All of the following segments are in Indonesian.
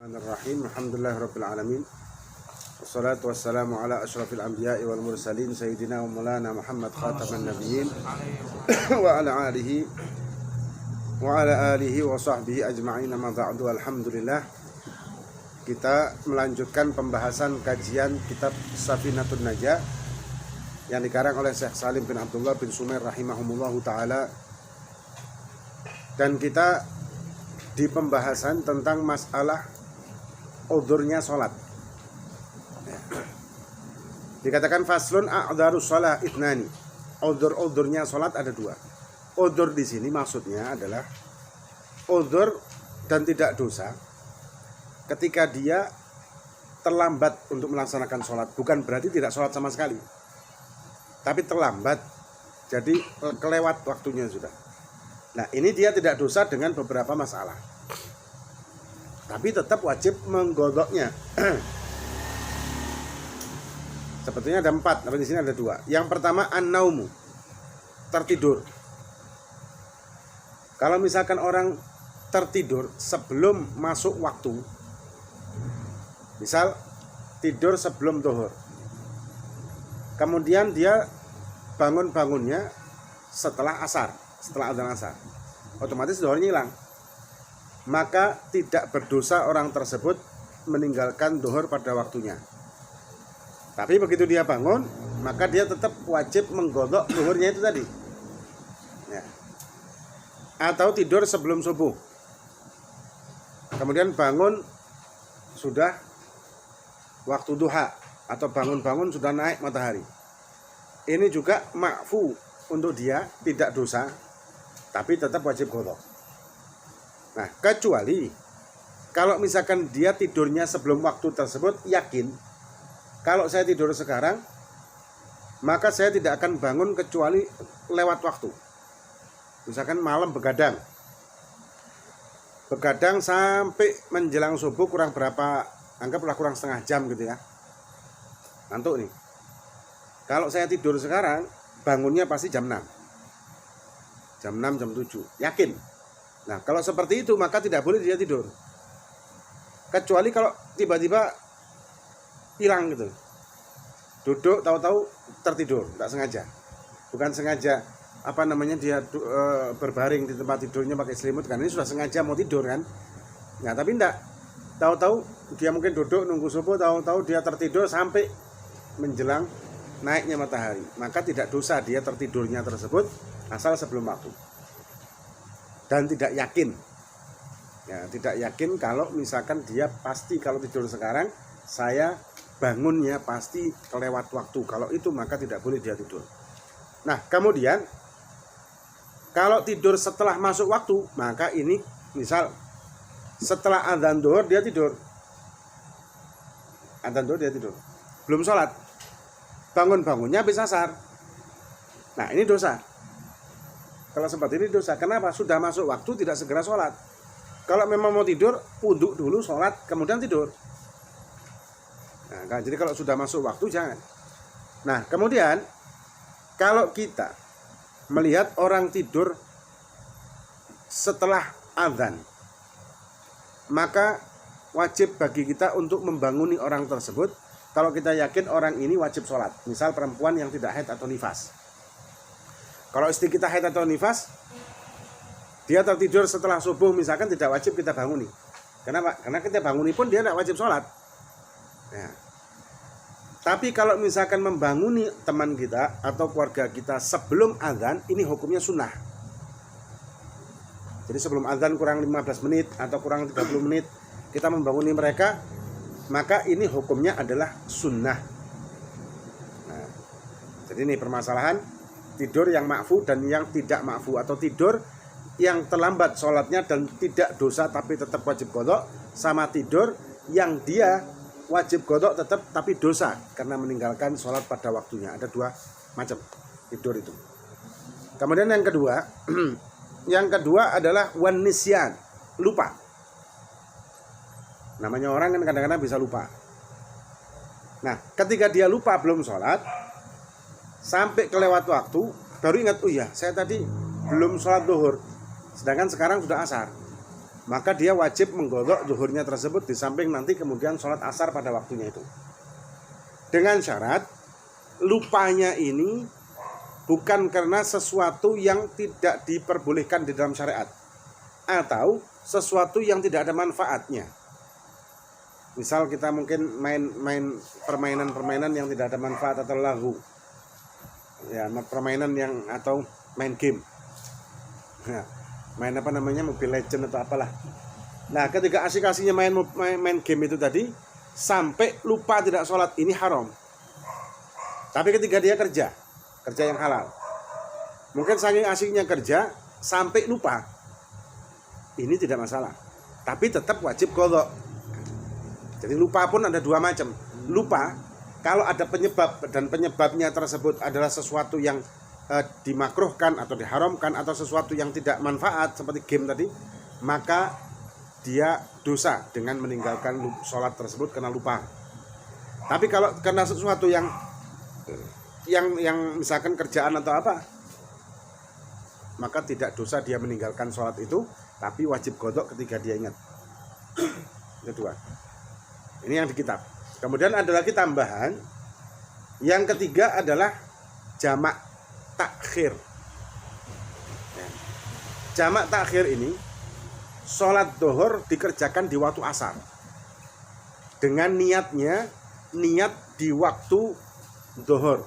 Bismillahirrahmanirrahim. Alhamdulillahirabbil alamin. Wassalatu wassalamu ala asyrafil anbiya'i wal mursalin sayyidina wa maulana Muhammad khataman nabiyyin wa ala alihi wa sahbihi ajma'in. Amma ba'du. Alhamdulillah. Kita melanjutkan pembahasan kajian kitab Safinatun Najah yang dikarang oleh Syekh Salim bin Abdullah bin Sumair rahimahumullahu taala. Dan kita di pembahasan tentang masalah udhurnya sholat. Dikatakan faslun a'dzarus shalah itnani. Udhurnya sholat ada dua. Udhur di sini maksudnya adalah udhur dan tidak dosa ketika dia terlambat untuk melaksanakan sholat. Bukan berarti tidak sholat sama sekali, tapi terlambat, jadi kelewat waktunya sudah. Nah, ini dia tidak dosa dengan beberapa masalah, tapi tetap wajib menggodoknya. Sebetulnya ada 4, tapi di sini ada 2. Yang pertama an-naumu, tertidur. Kalau misalkan orang tertidur sebelum masuk waktu, misal tidur sebelum zuhur, kemudian dia bangunnya setelah asar, setelah adzan asar, otomatis zuhurnya hilang. Maka tidak berdosa orang tersebut meninggalkan zuhur pada waktunya. Tapi begitu dia bangun, maka dia tetap wajib menggodok zuhurnya itu tadi ya. Atau tidur sebelum subuh, kemudian bangun sudah waktu duha, atau bangun sudah naik matahari. Ini juga ma'fu untuk dia, tidak dosa, tapi tetap wajib godok. Nah, kecuali kalau misalkan dia tidurnya sebelum waktu tersebut, yakin kalau saya tidur sekarang, maka saya tidak akan bangun kecuali lewat waktu. Misalkan malam begadang sampai menjelang subuh kurang berapa, anggaplah kurang setengah jam gitu ya, ngantuk nih. Kalau saya tidur sekarang, bangunnya pasti jam 6, jam 7, yakin. Nah, kalau seperti itu maka tidak boleh dia tidur, kecuali kalau tiba-tiba hilang gitu, duduk tahu-tahu tertidur, tidak sengaja, bukan sengaja dia berbaring di tempat tidurnya pakai selimut, kan ini sudah sengaja mau tidur kan. Nah, tapi tidak, tahu-tahu dia mungkin duduk nunggu subuh, tahu-tahu dia tertidur sampai menjelang naiknya matahari, maka tidak dosa dia tertidurnya tersebut asal sebelum waktu. Dan tidak yakin ya, tidak yakin kalau misalkan dia pasti kalau tidur sekarang saya bangunnya pasti kelewat waktu. Kalau itu maka tidak boleh dia tidur. Nah, kemudian kalau tidur setelah masuk waktu, maka ini misal setelah adzan zuhur dia tidur, belum sholat, bangunnya habis asar. Nah, ini dosa. Kalau seperti ini dosa. Kenapa? Sudah masuk waktu tidak segera sholat. Kalau memang mau tidur, wudhu dulu, sholat, kemudian tidur. Nah, jadi kalau sudah masuk waktu jangan. Nah, kemudian kalau kita melihat orang tidur setelah adzan, maka wajib bagi kita untuk membanguni orang tersebut. Kalau kita yakin orang ini wajib sholat, misal perempuan yang tidak haid atau nifas. Kalau istri kita haid atau nifas, dia tertidur setelah subuh misalkan, tidak wajib kita banguni. Kenapa? Karena kita banguni pun dia tidak wajib sholat ya. Tapi kalau misalkan membanguni teman kita atau keluarga kita sebelum adzan, ini hukumnya sunnah. Jadi sebelum adzan kurang 15 menit atau kurang 30 menit kita membanguni mereka, maka ini hukumnya adalah sunnah. Nah, jadi ini permasalahan tidur yang ma'fu dan yang tidak ma'fu, atau tidur yang terlambat sholatnya dan tidak dosa tapi tetap wajib qadha, sama tidur yang dia wajib qadha tetap tapi dosa karena meninggalkan sholat pada waktunya. Ada 2 macam tidur itu. Kemudian yang kedua adalah wan nisyan, lupa. Namanya orang kan kadang-kadang bisa lupa. Nah, ketika dia lupa belum sholat sampai kelewat waktu, baru ingat, oh iya saya tadi belum sholat zuhur, sedangkan sekarang sudah asar. maka dia wajib menggodok zuhurnya tersebut di samping nanti kemudian sholat asar pada waktunya itu. Dengan syarat lupanya ini bukan karena sesuatu yang tidak diperbolehkan di dalam syariat atau sesuatu yang tidak ada manfaatnya. Misal kita mungkin main permainan-permainan yang tidak ada manfaat atau lahu. Ya, permainan yang atau main game. Nah, main apa namanya, Mobile Legend atau apalah. Nah, ketika asik-asiknya main game itu tadi sampai lupa tidak sholat, ini haram. Tapi ketika dia kerja yang halal, mungkin saking asiknya kerja sampai lupa, ini tidak masalah. Tapi tetap wajib qadha. Jadi lupa pun ada dua macam. Lupa kalau ada penyebab dan penyebabnya tersebut adalah sesuatu yang dimakruhkan atau diharamkan atau sesuatu yang tidak manfaat seperti game tadi, maka dia dosa dengan meninggalkan sholat tersebut karena lupa. Tapi kalau karena sesuatu yang misalkan kerjaan atau apa, maka tidak dosa dia meninggalkan sholat itu, tapi wajib qadha ketika dia ingat. Kedua, ini yang di kitab. Kemudian ada lagi tambahan. Yang ketiga adalah jamak takhir. Jamak takhir ini sholat zuhur dikerjakan di waktu asar dengan niat di waktu zuhur.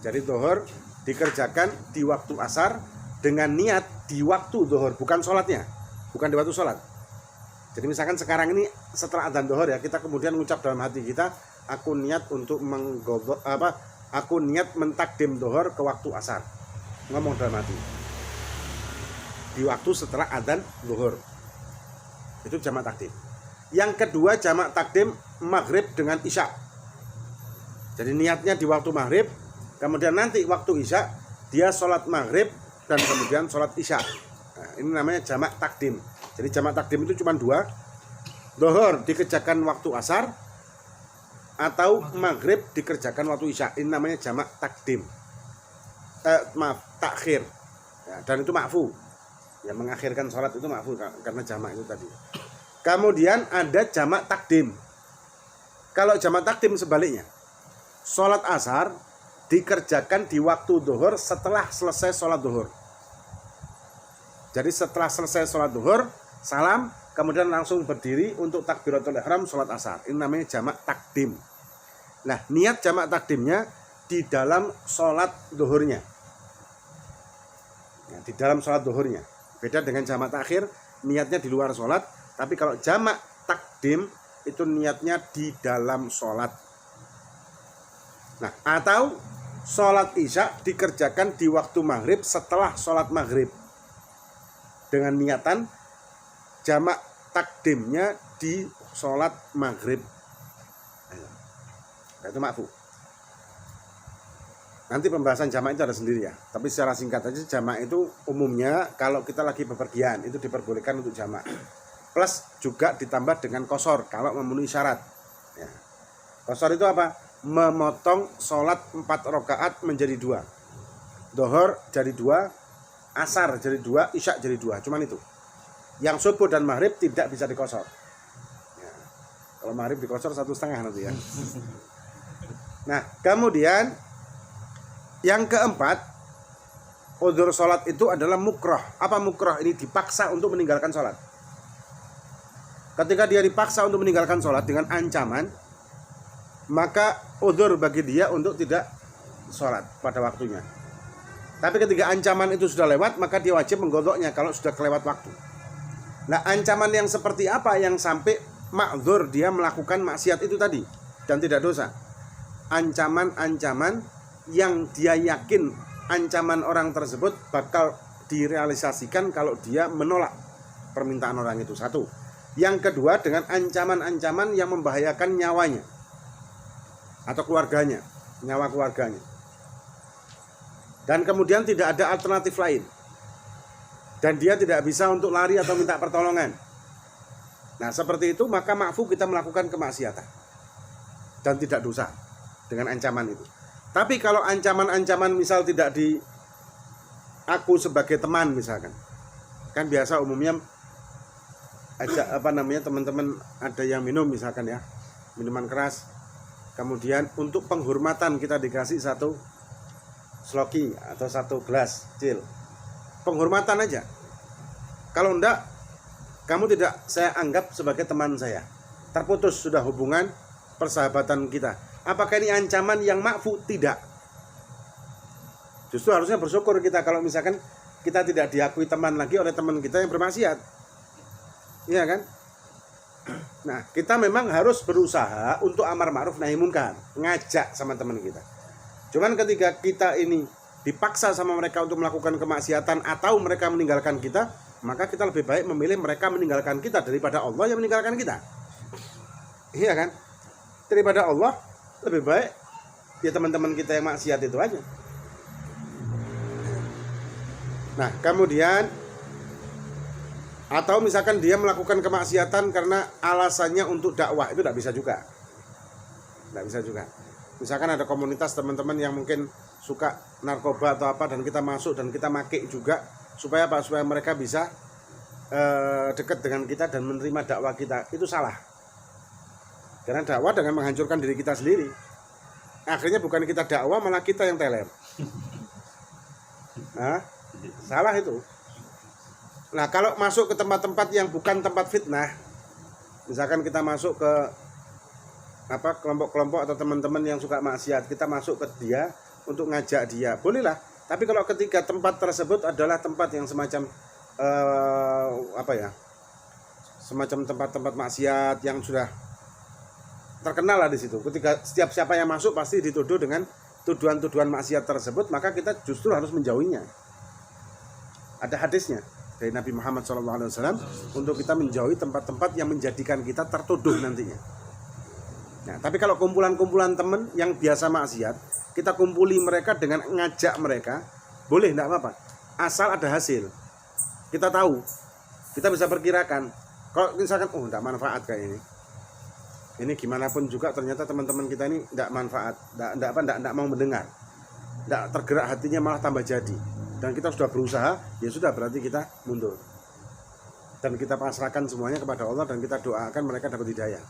Jadi zuhur dikerjakan di waktu asar dengan niat di waktu zuhur, bukan sholatnya, bukan di waktu sholat. Jadi misalkan sekarang ini setelah adzan zuhur ya, kita kemudian mengucap dalam hati kita, aku niat untuk aku niat mentakdim zuhur ke waktu asar. Ngomong dalam hati. Di waktu setelah adzan zuhur. Itu jamak takdim. Yang kedua jamak takdim maghrib dengan isya. Jadi niatnya di waktu maghrib, kemudian nanti waktu isya dia sholat maghrib dan kemudian sholat isya. Nah, ini namanya jamak takdim. Jadi jamak takdim itu cuma dua. Zuhur dikerjakan waktu asar atau maghrib dikerjakan waktu isya. Ini namanya jamak takdim. Takhir. Ya, dan itu ma'fu. Ya, mengakhirkan sholat itu ma'fu karena jamak itu tadi. Kemudian ada jamak takdim. Kalau jamak takdim sebaliknya. Sholat asar dikerjakan di waktu zuhur setelah selesai sholat zuhur. Jadi setelah selesai sholat zuhur, salam, kemudian langsung berdiri untuk takbiratul ihram sholat asar. Ini namanya jamak takdim. Nah, niat jamak takdimnya di dalam sholat zuhurnya. Ya, di dalam sholat zuhurnya. Beda dengan jamak takhir, niatnya di luar sholat. Tapi kalau jamak takdim, itu niatnya di dalam sholat. Nah, atau sholat isya dikerjakan di waktu maghrib setelah sholat maghrib. Dengan niatan jamak takdimnya di sholat maghrib. Nah, itu ma'fu. Nanti pembahasan jamak itu ada sendiri ya. Tapi secara singkat aja, jamak itu umumnya kalau kita lagi bepergian itu diperbolehkan untuk jamak. Plus juga ditambah dengan qashar kalau memenuhi syarat. Ya. Qashar itu apa? Memotong sholat 4 rakaat menjadi 2. Zuhur jadi 2, asar jadi 2, isya jadi 2. Cuman itu. Yang subuh dan maghrib tidak bisa dikosor. Ya. Kalau maghrib dikosor 1,5 nanti ya. Nah, kemudian yang keempat, udzur sholat itu adalah mukroh. Apa mukroh? Ini dipaksa untuk meninggalkan sholat. Ketika dia dipaksa untuk meninggalkan sholat dengan ancaman, maka udzur bagi dia untuk tidak sholat pada waktunya. Tapi ketika ancaman itu sudah lewat, maka dia wajib menggodoknya kalau sudah kelewat waktu. Nah, ancaman yang seperti apa yang sampai ma'dzur dia melakukan maksiat itu tadi dan tidak dosa? Ancaman-ancaman yang dia yakin ancaman orang tersebut bakal direalisasikan kalau dia menolak permintaan orang itu. Satu. Yang kedua, dengan ancaman-ancaman yang membahayakan nyawanya atau keluarganya, nyawa keluarganya. Dan kemudian tidak ada alternatif lain. Dan dia tidak bisa untuk lari atau minta pertolongan. Nah, seperti itu maka ma'fu kita melakukan kemaksiatan dan tidak dosa dengan ancaman itu. Tapi kalau ancaman-ancaman misal tidak diaku sebagai teman misalkan, kan biasa umumnya ajak apa namanya teman-teman ada yang minum misalkan ya, minuman keras, kemudian untuk penghormatan kita dikasih satu sloki atau satu gelas kecil, penghormatan aja. Kalau enggak, kamu tidak saya anggap sebagai teman saya, terputus sudah hubungan persahabatan kita. Apakah ini ancaman yang makfu? Tidak. Justru harusnya bersyukur kita kalau misalkan kita tidak diakui teman lagi oleh teman kita yang bermaksiat. Iya kan? Nah, kita memang harus berusaha untuk amar ma'ruf nahi munkar, ngajak sama teman kita. Cuman ketika kita ini dipaksa sama mereka untuk melakukan kemaksiatan atau mereka meninggalkan kita, maka kita lebih baik memilih mereka meninggalkan kita daripada Allah yang meninggalkan kita. Iya kan? Daripada Allah, lebih baik ya teman-teman kita yang maksiat itu aja. Nah, kemudian atau misalkan dia melakukan kemaksiatan karena alasannya untuk dakwah, itu tidak bisa juga. Tidak bisa juga. Misalkan ada komunitas teman-teman yang mungkin suka narkoba atau apa, dan kita masuk dan kita make juga, supaya apa? Supaya mereka bisa dekat dengan kita dan menerima dakwah kita. Itu salah. Karena dakwah dengan menghancurkan diri kita sendiri. Akhirnya bukan kita dakwah, malah kita yang teler. Nah, salah itu. Nah, kalau masuk ke tempat-tempat yang bukan tempat fitnah, misalkan kita masuk ke apa kelompok-kelompok atau teman-teman yang suka maksiat, kita masuk ke dia untuk ngajak dia, bolehlah. Tapi kalau ketika tempat tersebut adalah tempat yang semacam apa ya, semacam tempat-tempat maksiat yang sudah terkenal lah di situ. Ketika setiap siapa yang masuk pasti dituduh dengan tuduhan-tuduhan maksiat tersebut, maka kita justru harus menjauhinya. Ada hadisnya dari Nabi Muhammad SAW untuk kita menjauhi tempat-tempat yang menjadikan kita tertuduh nantinya. Nah, tapi kalau kumpulan-kumpulan teman yang biasa maksiat, kita kumpuli mereka dengan ngajak mereka, boleh, tidak apa-apa. Asal ada hasil. Kita tahu, kita bisa perkirakan. Kalau misalkan, tidak manfaat kayak ini. Ini gimana pun juga ternyata teman-teman kita ini tidak manfaat, tidak mau mendengar, tidak tergerak hatinya, malah tambah jadi. Dan kita sudah berusaha, ya sudah, berarti kita mundur. Dan kita pasrahkan semuanya kepada Allah dan kita doakan mereka dapat hidayah.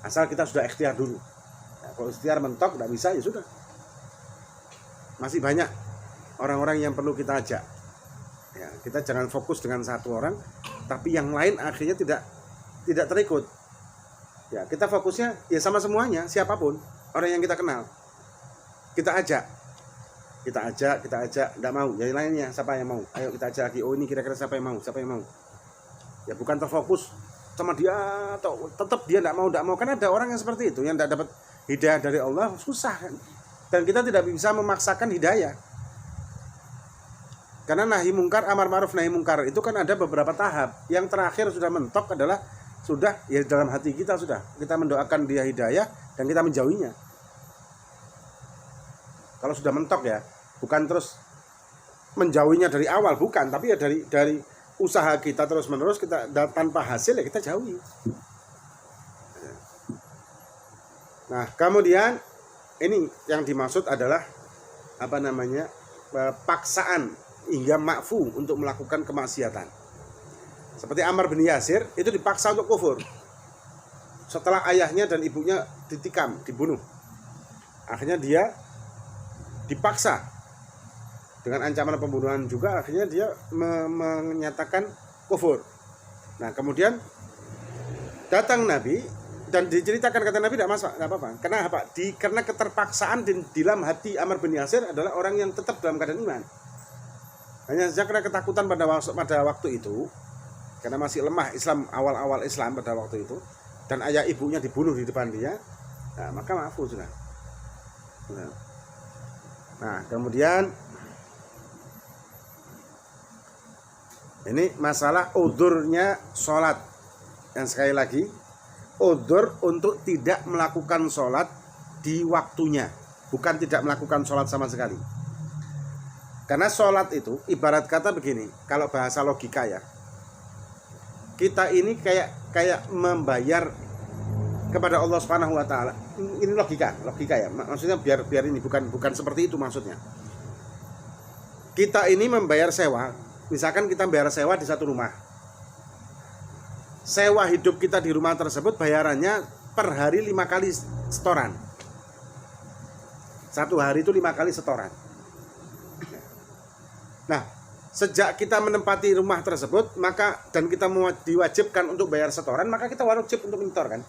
Asal kita sudah ikhtiar dulu. Nah, kalau ikhtiar mentok tidak bisa, ya sudah. Masih banyak orang-orang yang perlu kita ajak. Ya, kita jangan fokus dengan satu orang, tapi yang lain akhirnya tidak terikut. Ya, kita fokusnya ya sama semuanya, siapapun orang yang kita kenal. Kita ajak, tidak mau. Yang lainnya siapa yang mau? Ayo kita ajak lagi. Oh, ini kira-kira siapa yang mau? Ya, bukan terfokus sama dia atau tetap dia tidak mau. Karena ada orang yang seperti itu yang tidak dapat hidayah dari Allah, susah kan. Dan kita tidak bisa memaksakan hidayah. Karena nahi mungkar, amar ma'ruf nahi mungkar itu kan ada beberapa tahap. Yang terakhir sudah mentok adalah sudah ya dalam hati kita sudah. Kita mendoakan dia hidayah dan kita menjauhinya. Kalau sudah mentok ya, bukan terus menjauhinya dari awal, bukan, tapi ya dari usaha kita terus-menerus, kita tanpa hasil ya kita jauhi. Nah, kemudian ini yang dimaksud adalah apa namanya? Paksaan hingga makfu untuk melakukan kemaksiatan. Seperti Ammar bin Yasir itu dipaksa untuk kufur. Setelah ayahnya dan ibunya ditikam, dibunuh. Akhirnya dia dipaksa dengan ancaman pembunuhan juga, akhirnya dia menyatakan kufur. Nah, kemudian datang Nabi dan diceritakan, kata Nabi tidak masalah, tidak apa-apa. Kenapa? Karena keterpaksaan di dalam hati Ammar bin Yasir adalah orang yang tetap dalam keadaan iman. Hanya saja karena ketakutan pada waktu itu, karena masih lemah Islam, awal-awal Islam pada waktu itu, dan ayah ibunya dibunuh di depan dia, nah, maka maafu sudah. Nah, kemudian ini masalah udurnya sholat. Yang sekali lagi, udur untuk tidak melakukan sholat di waktunya, bukan tidak melakukan sholat sama sekali. Karena sholat itu ibarat kata begini, kalau bahasa logika ya, kita ini kayak membayar kepada Allah Subhanahu wa taala. Ini logika ya. Maksudnya biar ini bukan seperti itu maksudnya. Kita ini membayar sewa. Misalkan kita bayar sewa di satu rumah. sewa hidup kita di rumah tersebut bayarannya per hari 5 kali setoran. Satu hari itu 5 kali setoran. Nah, sejak kita menempati rumah tersebut, maka dan kita diwajibkan untuk bayar setoran, maka kita wajib untuk menyetor kan.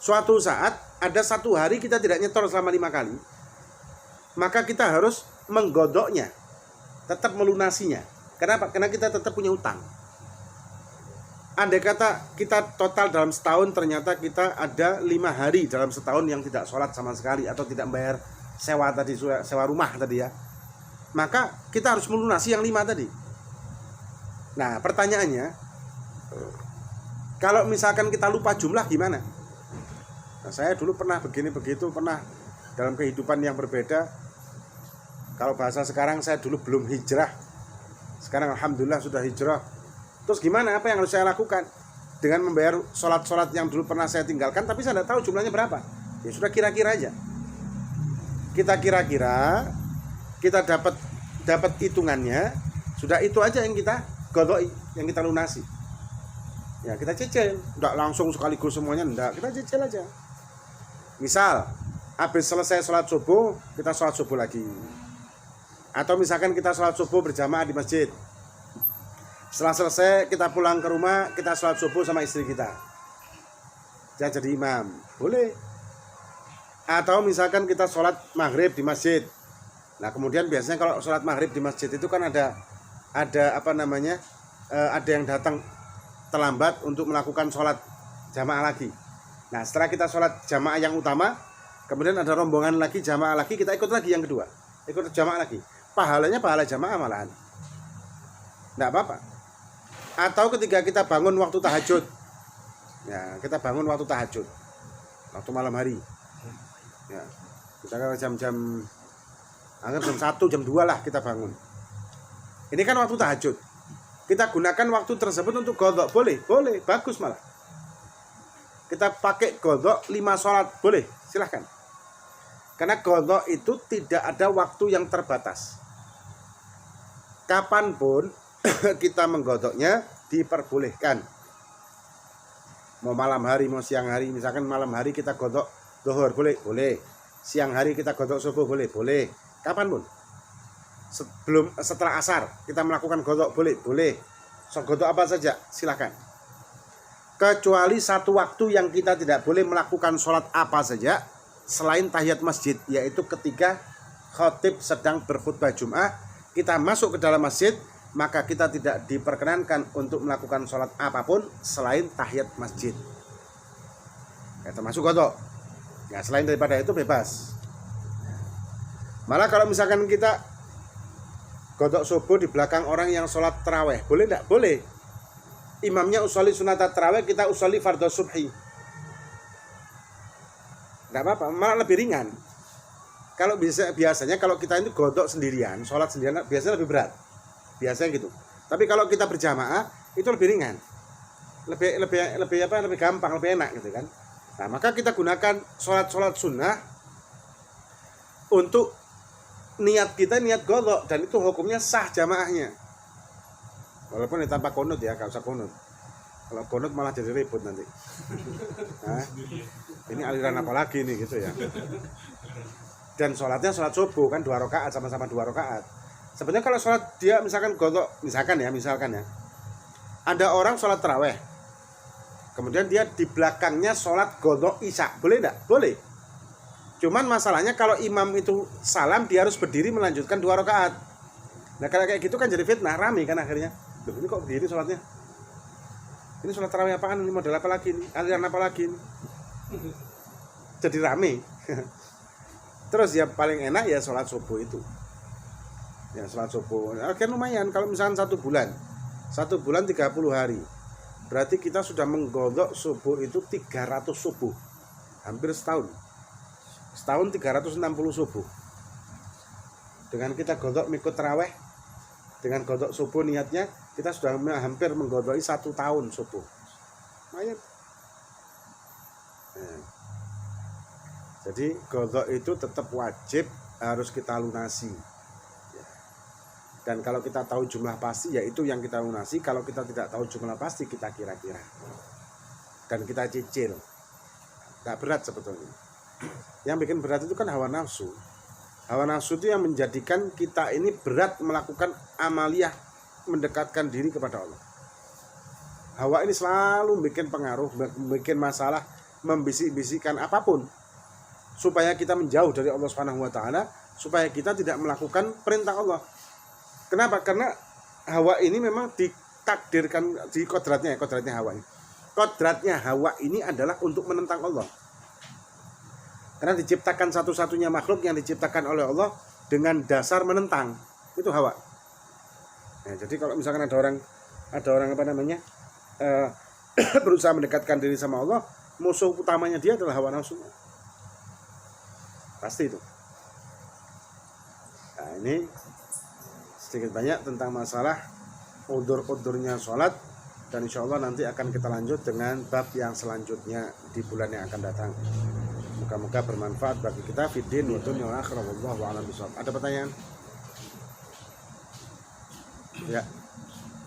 Suatu saat ada satu hari kita tidak nyetor selama 5 kali, maka kita harus menggodoknya, tetap melunasinya. Kenapa? Karena kita tetap punya utang. Andai kata kita total dalam setahun ternyata kita ada 5 hari dalam setahun yang tidak sholat sama sekali atau tidak bayar sewa tadi, sewa rumah tadi ya, maka kita harus melunasi yang 5 tadi. Nah pertanyaannya, kalau misalkan kita lupa jumlah gimana? Nah, saya dulu pernah begini begitu, pernah dalam kehidupan yang berbeda. Kalau bahasa sekarang, saya dulu belum hijrah. Sekarang alhamdulillah sudah hijrah. Terus gimana? Apa yang harus saya lakukan? Dengan membayar sholat-sholat yang dulu pernah saya tinggalkan, tapi saya tidak tahu jumlahnya berapa. Ya sudah kira-kira aja. Kita kira-kira, kita dapat hitungannya, sudah itu aja yang kita godoi, yang kita lunasi. Ya kita cicil, tidak langsung sekaligus semuanya, tidak. Kita cicil aja. Misal, habis selesai sholat subuh, kita sholat subuh lagi. Atau misalkan kita sholat subuh berjamaah di masjid. Setelah selesai, kita pulang ke rumah, kita sholat subuh sama istri kita. Dia jadi imam, boleh. Atau misalkan kita sholat maghrib di masjid. Nah kemudian biasanya kalau sholat maghrib di masjid itu kan ada ada yang datang terlambat untuk melakukan sholat jamaah lagi. Nah setelah kita sholat jamaah yang utama, kemudian ada rombongan lagi, jamaah lagi, kita ikut lagi yang kedua, ikut jamaah lagi. Pahalanya pahala jamaah malahan, tidak apa-apa. Atau ketika kita bangun waktu tahajud, ya kita bangun waktu tahajud, waktu malam hari, ya misalkan jam anggap jam 1, jam 2 lah kita bangun. Ini kan waktu tahajud. Kita gunakan waktu tersebut untuk qadha, boleh, bagus malah. Kita pakai qadha 5 sholat, boleh, silahkan. Karena qadha itu tidak ada waktu yang terbatas. Kapanpun kita menggodoknya diperbolehkan. Mau malam hari, mau siang hari. Misalkan malam hari kita godok zuhur, boleh. Siang hari kita godok subuh, boleh. Kapanpun. Setelah asar kita melakukan godok, boleh. So godok apa saja, silahkan. Kecuali satu waktu yang kita tidak boleh melakukan sholat apa saja selain tahiyat masjid, yaitu ketika khatib sedang berkhutbah Jum'ah, kita masuk ke dalam masjid, maka kita tidak diperkenankan untuk melakukan sholat apapun selain tahiyat masjid. Ya, termasuk godok. Ya, selain daripada itu bebas. Malah kalau misalkan kita godok subuh di belakang orang yang sholat taraweh, boleh tidak? Boleh. Imamnya usolli sunat taraweh, kita usolli fardhu subhi. Tidak apa-apa, malah lebih ringan. Kalau biasanya kalau kita itu godok sendirian, sholat sendirian, biasanya lebih berat. Biasanya gitu. Tapi kalau kita berjamaah itu lebih ringan. Lebih gampang, lebih enak gitu kan. Nah, maka kita gunakan sholat sunnah untuk niat kita, niat godok, dan itu hukumnya sah jamaahnya. Walaupun tanpa kunut ya, gak usah kunut. Kalau kunut malah jadi ribut nanti. Nah, ini aliran apa lagi nih gitu ya. Dan sholatnya sholat subuh kan 2 rakaat, sama-sama 2 rakaat. Sebenarnya kalau sholat dia misalkan godok, misalkan ya, ada orang sholat taraweh, kemudian dia di belakangnya sholat godok isya, boleh enggak? Boleh. Cuman masalahnya kalau imam itu salam, dia harus berdiri melanjutkan 2 rakaat. Nah kalau kayak gitu kan jadi fitnah, rame kan akhirnya. Loh, ini kok berdiri sholatnya? Ini sholat tarawih apaan? Ini model apa lagi? Aliran apa lagi? Jadi rame. Terus ya paling enak ya sholat subuh itu. Ya sholat subuh. Oke, lumayan kalau misalkan 1 bulan. 1 bulan 30 hari. Berarti kita sudah menggodok subuh itu 300 subuh. Hampir setahun. Setahun 360 subuh. Dengan kita godok mikut tarawih, dengan godok subuh niatnya, kita sudah hampir menggodoi 1 tahun subuh. Lumayan. Nah. Jadi godok itu tetap wajib, harus kita lunasi. Dan kalau kita tahu jumlah pasti, yaitu yang kita lunasi. Kalau kita tidak tahu jumlah pasti, kita kira-kira. Dan kita cicil. Gak berat sebetulnya. Yang bikin berat itu kan hawa nafsu. Hawa nafsu itu yang menjadikan kita ini berat melakukan amaliyah mendekatkan diri kepada Allah. Hawa ini selalu bikin pengaruh, bikin masalah, membisik-bisikkan apapun supaya kita menjauh dari Allah Subhanahu wa taala, supaya kita tidak melakukan perintah Allah. Kenapa? Karena hawa ini memang ditakdirkan di kodratnya hawa ini. Kodratnya hawa ini adalah untuk menentang Allah. Karena diciptakan satu-satunya makhluk yang diciptakan oleh Allah dengan dasar menentang. Itu hawa. Nah, jadi kalau misalkan ada orang berusaha mendekatkan diri sama Allah, musuh utamanya dia adalah hawa nafsu. Pasti itu. Nah, ini sedikit banyak tentang masalah udur-udurnya sholat, dan insya Allah nanti akan kita lanjut dengan bab yang selanjutnya di bulan yang akan datang. Moga-moga bermanfaat bagi kita fiddin wa dunya wal akhirah. Wallahu a'lam bishawab. Ada pertanyaan? Ya.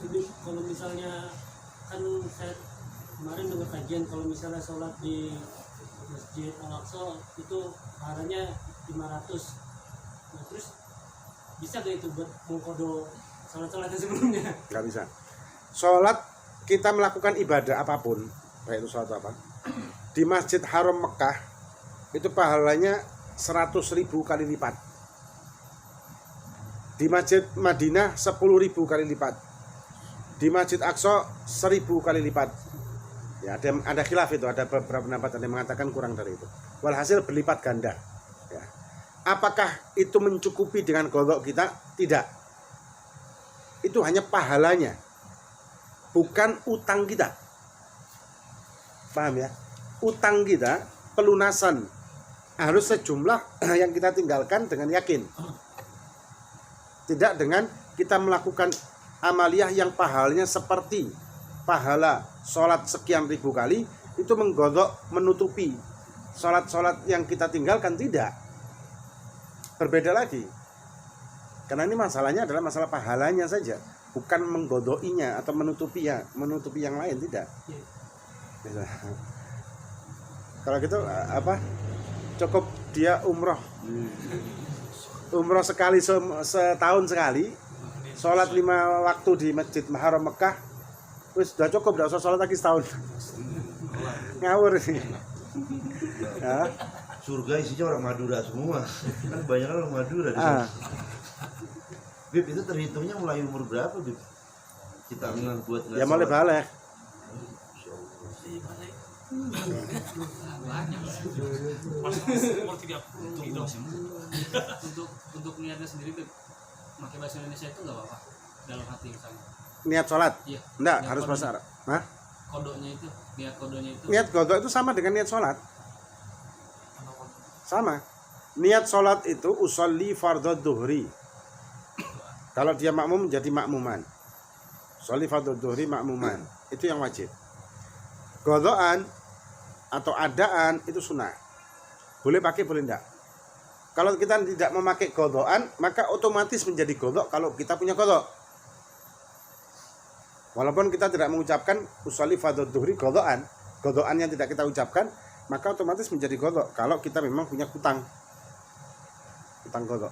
Jadi kalau misalnya kan saya kemarin dengar kajian kalau misalnya sholat di Masjid Al-Aqsa itu pahalanya 500. Nah, terus bisa gak itu buat mengkodo sholat-sholat yang sebelumnya? Gak bisa. Sholat, kita melakukan ibadah apapun, baik itu sholat apa, di Masjid Haram Mekah itu pahalanya 100.000 kali lipat. Di Masjid Madinah 10.000 kali lipat. Di Masjid Aqsa 1.000 kali lipat. Ya, ada khilaf itu, ada beberapa pendapat yang mengatakan kurang dari itu. Walhasil berlipat ganda. Ya. Apakah itu mencukupi dengan qadha kita? Tidak. Itu hanya pahalanya, bukan utang kita. Paham ya? Utang kita, pelunasan harus sejumlah yang kita tinggalkan dengan yakin. Tidak dengan kita melakukan amaliyah yang pahalanya seperti pahala sholat sekian ribu kali, itu menggodok, menutupi sholat-sholat yang kita tinggalkan. Tidak. Berbeda lagi. Karena ini masalahnya adalah masalah pahalanya saja, bukan menggodoinya atau menutupi yang lain. Tidak. Kalau gitu apa? Cukup dia umroh sekali setahun sekali, sholat 5 waktu di Masjid Haram Mekah, wis sudah cukup, tidak usah sholat lagi setahun. Ngawur sih. Ya. Surga isinya orang Madura semua, kan banyak orang Madura di sana. Bib, itu terhitungnya mulai umur berapa, Bib? Kita buat Ya mulai balik. Untuk niatnya sendiri pakai bahasa Indonesia itu nggak apa-apa dalam hati misalnya. Niat sholat? Iya. Enggak, Niat harus bahasa Arab. Hah? Kodonya itu. Niat qadha itu sama dengan niat sholat. Sama. Niat sholat itu usolli fardhu dhuhri. Kalau dia makmum jadi makmuman. Usolli fardhu dhuhri makmuman. Itu yang wajib. Qadhaan atau adaan itu sunnah. Boleh pakai, boleh enggak. Kalau kita tidak memakai qadhaan, maka otomatis menjadi qadha kalau kita punya qadha. Walaupun kita tidak mengucapkan usolli fardhu dhuhri qadhaan, qadhaan yang tidak kita ucapkan, maka otomatis menjadi qadha kalau kita memang punya hutang qadha.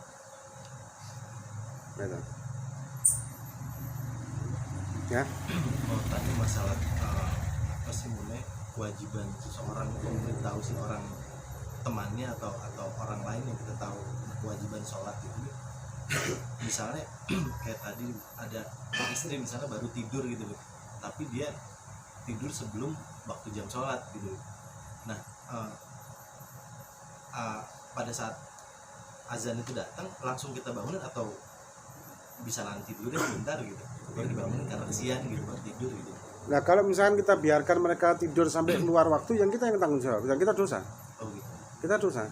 Gitu. Ya. Mau tanya masalah mulai kewajiban seseorang untuk memberitahu si orang temannya atau orang lain yang kita tahu kewajiban sholat itu. Misalnya kayak tadi ada istri misalnya baru tidur gitu loh, tapi dia tidur sebelum waktu jam sholat gitu. Nah pada saat azan itu datang langsung kita bangunin atau bisa nanti dulu deh bentar gitu, baru dibangunin karena kesian gitu baru tidur gitu. Nah kalau misalkan kita biarkan mereka tidur sampai keluar waktu, yang kita yang tanggung jawab, yang kita dosa. Oh gitu. Kita dosa.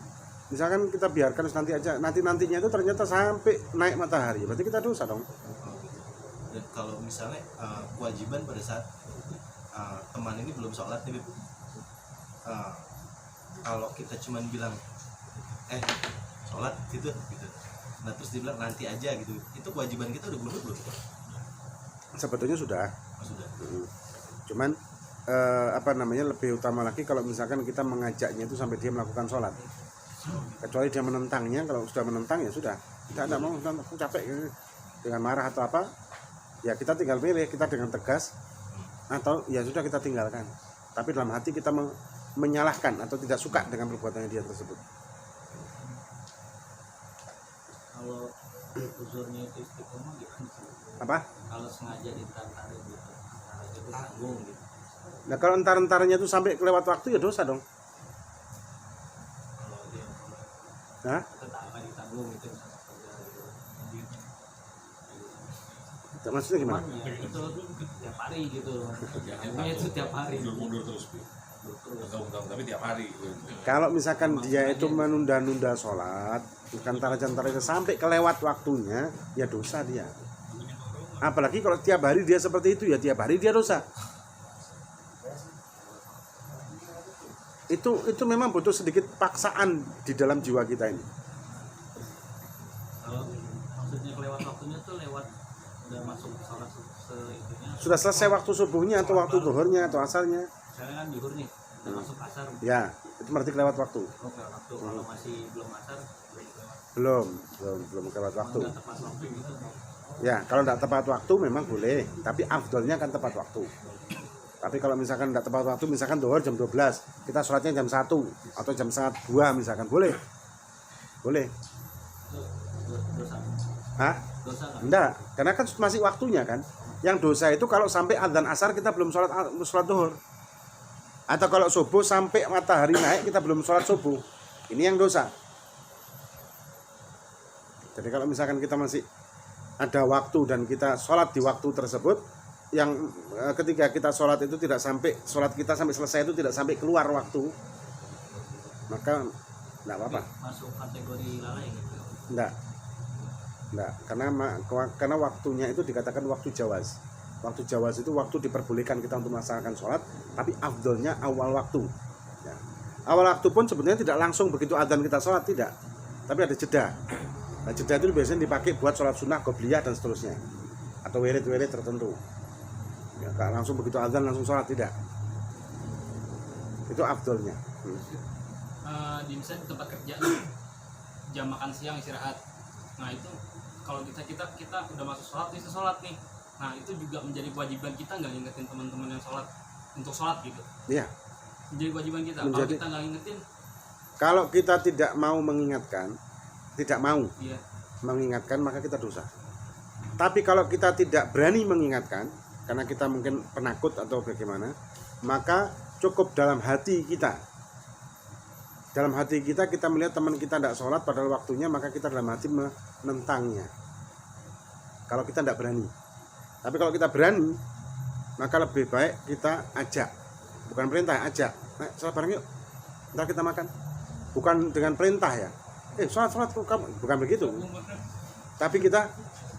Misalkan kita biarkan nantinya itu ternyata sampai naik matahari, berarti kita dosa dong. Oh gitu. Dan kalau misalnya kewajiban pada saat teman ini belum sholat nih, kalau kita cuman bilang sholat gitu Nah terus dibilang nanti aja gitu, itu kewajiban kita udah gugur belum? Sebetulnya sudah. Oh, sudah. Cuman lebih utama lagi kalau misalkan kita mengajaknya itu sampai dia melakukan sholat. Kecuali dia menentangnya, kalau sudah menentang ya sudah, kita tidak mau, aku capek gitu. Dengan marah atau apa, ya kita tinggal pilih, kita dengan tegas atau ya sudah kita tinggalkan. Tapi dalam hati kita menyalahkan atau tidak suka dengan perbuatannya dia tersebut. Kalau uzurnya itu istiqomah gimana? Apa? Kalau sengaja ditantarin gitu, itu tanggung gitu. Nah kalau entar-entarnya itu sampai kelewat waktu ya dosa dong. Kalau dia Hah? tetap akan ditanggung gitu misalnya kerja gitu. Maksudnya gimana? Cuman ya itu tiap hari gitu. Tanggungnya itu tiap hari. mundur terus tapi tiap hari. Kalau misalkan dia itu menunda-nunda sholat, antara-antara sampai kelewat waktunya, ya dosa dia. Apalagi kalau tiap hari dia seperti itu, ya tiap hari dia dosa. Itu memang butuh sedikit paksaan di dalam jiwa kita ini. Kalau maksudnya kelewat waktunya tuh lewat udah masuk sholat itunya. Sudah selesai waktu subuhnya atau waktu zuhurnya atau asarnya. Misalnya kan zuhur nih, udah masuk asar. Ya, itu berarti kelewat waktu. Oh, kelewat waktu. Kalau masih belum asar, Belum kelewat waktu. nggak tepat waktu gitu. Ya, kalau tidak tepat waktu memang boleh, tapi afdolnya kan tepat waktu. Tapi kalau misalkan tidak tepat waktu, misalkan zuhur jam 12, kita sholatnya jam 1 atau jam 1:30 misalkan, boleh. Boleh. Dosa. Hah? Dosa nggak? Enggak, karena kan masih waktunya kan. Yang dosa itu kalau sampai adzan asar kita belum sholat zuhur. Atau kalau subuh sampai matahari naik kita belum sholat subuh. Ini yang dosa. Jadi kalau misalkan kita masih ada waktu dan kita sholat di waktu tersebut, yang ketika kita sholat itu tidak sampai, sholat kita sampai selesai itu tidak sampai keluar waktu, maka enggak apa-apa. Masuk kategori lalai gitu. Enggak, karena waktunya itu dikatakan waktu jawaz. Waktu jawaz itu waktu diperbolehkan kita untuk melaksanakan sholat, tapi afdolnya awal waktu. Ya. Awal waktu pun sebenarnya tidak langsung begitu adzan kita sholat, tidak. Tapi ada jeda. Nah, jeda itu biasanya dipakai buat sholat sunnah, qobliyah dan seterusnya, atau wirid-wirid tertentu. Ya, gak langsung begitu adzan langsung sholat, tidak. Itu afdolnya. Di misalnya di tempat kerja nih, jam makan siang istirahat. Nah itu kalau kita udah masuk sholat, bisa sholat nih. Nah itu juga menjadi kewajiban kita nggak ngingetin teman-teman yang sholat untuk sholat gitu. Iya. Menjadi kewajiban kita. Kalau kita nggak ngingetin, kalau kita tidak mau mengingatkan, iya. mengingatkan maka kita dosa. Tapi kalau kita tidak berani mengingatkan karena kita mungkin penakut atau bagaimana, maka cukup dalam hati kita. Dalam hati kita melihat teman kita tidak sholat padahal waktunya, maka kita dalam hati menentangnya. Kalau kita tidak berani. Tapi kalau kita berani, maka lebih baik kita ajak. Bukan perintah, ajak. Nah, sholat bareng yuk. Ntar kita makan. Bukan dengan perintah ya. Sholat kamu. Bukan begitu. Tapi kita,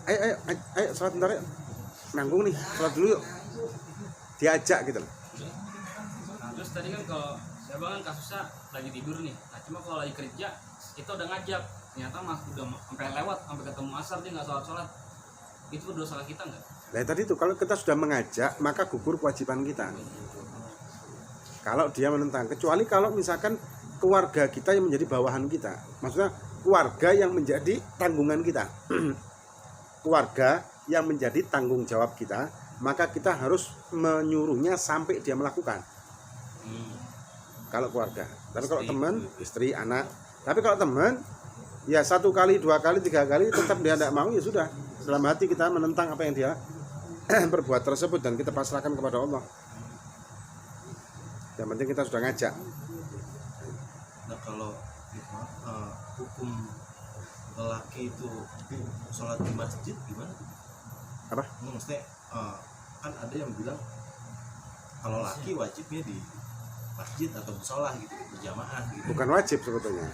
ayo sholat bentar yuk. Nanggung nih, sholat dulu yuk. Diajak gitu loh. Nah, terus tadi kan kalau saya kan kasusnya lagi tidur nih. Nah cuma kalau lagi kerja kita udah ngajak, ternyata mas udah sampai lewat, sampai ketemu asar dia nggak sholat. Itu dosa kita nggak? Nah tadi itu kalau kita sudah mengajak maka gugur kewajiban kita. Kalau dia menentang, kecuali kalau misalkan keluarga kita yang menjadi bawahan kita, maksudnya keluarga yang menjadi tanggungan kita, keluarga yang menjadi tanggung jawab kita, maka kita harus menyuruhnya sampai dia melakukan. Kalau keluarga. Tapi kalau teman, istri, anak. Tapi kalau teman, ya 1 kali, 2 kali, 3 kali tetap dia tidak mau, ya sudah. Dalam hati kita menentang apa yang dia berbuat tersebut dan kita pasrahkan kepada Allah. Yang penting kita sudah ngajak. Nah kalau hukum lelaki itu sholat di masjid gimana? Apa? Maksudnya kan ada yang bilang kalau laki wajibnya di masjid atau musola gitu, berjamaah gitu. Bukan wajib sebetulnya.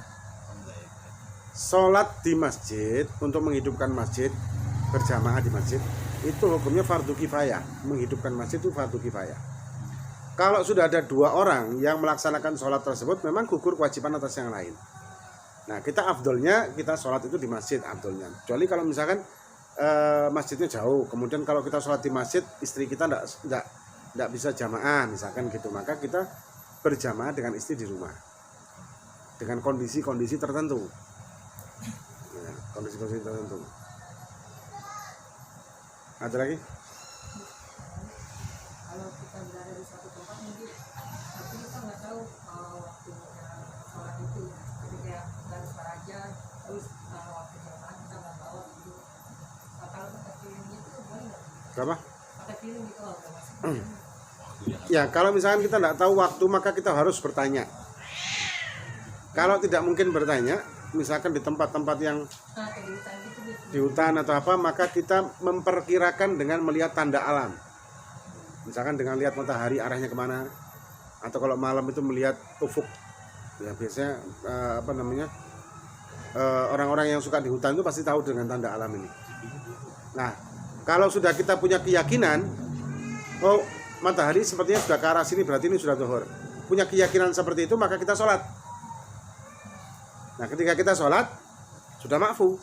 Enggak ya. Sholat di masjid untuk menghidupkan masjid, berjamaah di masjid, itu hukumnya fardu kifayah. Menghidupkan masjid itu fardu kifayah. Kalau sudah ada 2 orang yang melaksanakan sholat tersebut, memang gugur kewajiban atas yang lain. Nah, kita afdolnya kita sholat itu di masjid afdolnya. Kecuali kalau misalkan masjidnya jauh, kemudian kalau kita sholat di masjid istri kita enggak bisa jamaah misalkan gitu, maka kita berjamaah dengan istri di rumah dengan kondisi-kondisi tertentu. Ya, kondisi-kondisi tertentu. Ada lagi? Kalau kita berada di suatu tempat mungkin tapi kita nggak tahu waktunya sholat itu ya, jadi kayak harus aja terus waktu jamaah kita nggak tahu gitu. Kalau pakai feeling gitu boleh nggak? Berapa? Pakai feeling gitu loh, nggak masuk. Ya, kalau misalkan kita tidak tahu waktu maka kita harus bertanya. Kalau tidak mungkin bertanya, misalkan di tempat-tempat yang Nah, kayak di hutan gitu gitu. di hutan atau apa, maka kita memperkirakan dengan melihat tanda alam. Misalkan dengan lihat matahari arahnya kemana, atau kalau malam itu melihat ufuk. Ya biasanya orang-orang yang suka di hutan itu pasti tahu dengan tanda alam ini. Nah, kalau sudah kita punya keyakinan, oh matahari sepertinya sudah ke arah sini, berarti ini sudah zuhur. Punya keyakinan seperti itu, maka kita sholat. Nah, ketika kita sholat sudah makfu.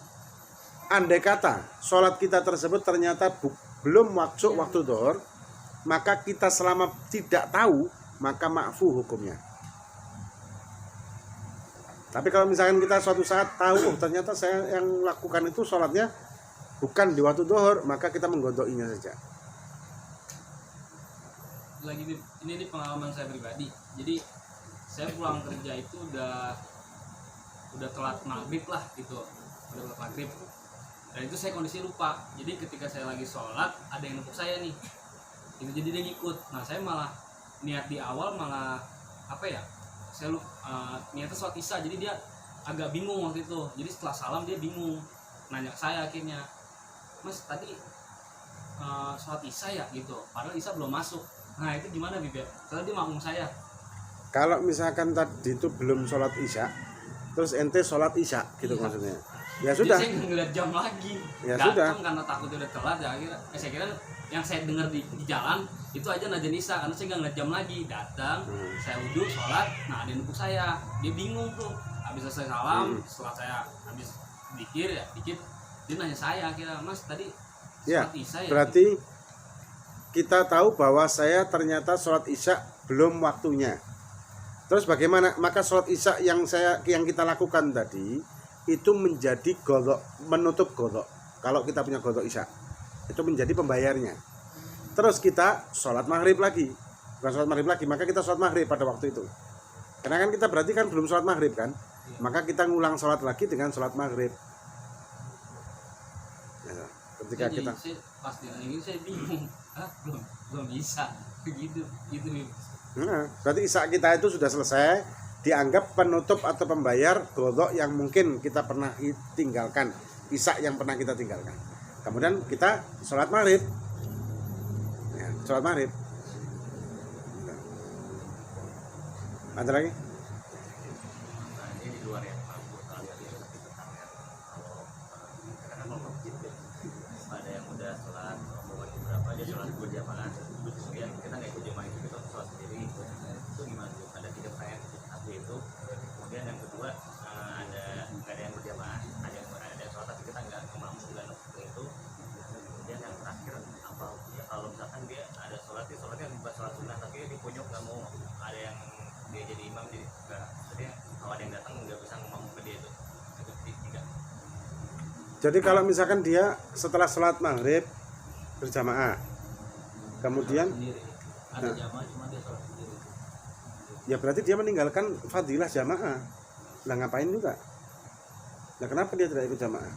Andai kata sholat kita tersebut ternyata belum waktu zuhur, maka kita selama tidak tahu maka makfu hukumnya. Tapi kalau misalkan kita suatu saat tahu, oh ternyata saya yang lakukan itu sholatnya bukan di waktu zuhur, maka kita menggodoinya saja. Lagi ini pengalaman saya pribadi. Jadi saya pulang kerja itu udah telat maghrib lah gitu, udah telat maghrib. Dan itu saya kondisi lupa. Jadi ketika saya lagi sholat ada yang nempuk saya nih. Itu jadi dia ngikut. Nah saya malah niat di awal malah apa ya? Saya niatnya sholat isya. Jadi dia agak bingung waktu itu. Jadi setelah salam dia bingung. Nanya ke saya akhirnya, Mas tadi sholat isya ya gitu. Padahal isya belum masuk. Nah itu gimana Bib? Karena dia makmum saya. Kalau misalkan tadi itu belum sholat isya, terus ente sholat isya gitu maksudnya. Ya sudah. Jadi saya nggak ngeliat jam lagi. Ya Datang sudah. karena takut udah telat ya akhirnya. Saya kira yang saya dengar di jalan itu aja najan isya karena saya nggak ngeliat jam lagi. Datang, saya wudhu, sholat, nah ada yang nempuk saya. Dia bingung tuh. Habis selesai salam, setelah saya habis dikir ya dikit, dia nanya saya akhirnya, Mas tadi Ya, sholat isya ya? berarti kita tahu bahwa saya ternyata sholat isya belum waktunya. Terus bagaimana? Maka sholat isya yang kita lakukan tadi itu menjadi godok, menutup godok. Kalau kita punya godok isya, itu menjadi pembayarnya. Terus kita sholat maghrib lagi, bukan sholat maghrib lagi, maka kita sholat maghrib pada waktu itu. Karena kan kita berarti kan belum sholat maghrib kan, maka kita ngulang sholat lagi dengan sholat maghrib. Ya, ketika Jadi kita saya pas ini saya bingung, belum bisa gitu. Nah, berarti isya kita itu sudah selesai, dianggap penutup atau pembayar godok yang mungkin kita pernah tinggalkan, isya yang pernah kita tinggalkan. Kemudian kita sholat maghrib, ya, sholat maghrib. Ada lagi? Nah, ini di luar yang mampu kalau tadi seperti tentang ya kalau kadang kalau masjid ya ada yang udah sholat mau berapa dia sholat berjamaah kemudian kita nggak ikut jamaah itu kita sholat sendiri itu gimana tuh? Ada 3 pertanyaan satu itu kemudian yang kedua ada nggak ada yang berjamaah ada yang sholat tapi kita nggak mampu dengan waktu itu kemudian yang terakhir apa ya kalau misalkan dia ada sholatnya bukan sholat sunnah tapi dia di pojok nggak mau ada yang dia jadi imam jadi enggak jadi kalau ada yang datang nggak bisa ngomong ke dia itu tiga. Jadi kalau misalkan dia setelah sholat maghrib berjamaah, kemudian Sendiri. Ada jamaah cuma dia sholat sendiri. ya berarti dia meninggalkan fadilah jamaah. Lah ngapain juga? Nah kenapa dia tidak ikut jamaah?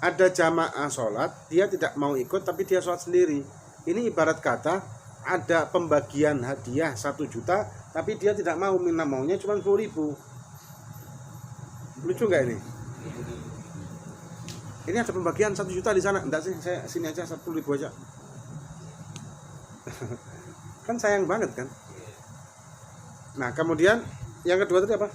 Ada jamaah sholat, dia tidak mau ikut tapi dia sholat sendiri. Ini ibarat kata ada pembagian hadiah 1 juta tapi dia tidak mau, maunya cuma 10.000. Lucu nggak ini? Ini ada pembagian 1 juta di sana. Enggak sih, saya sini aja 10.000 aja. Kan sayang banget kan? Nah kemudian yang kedua tadi apa?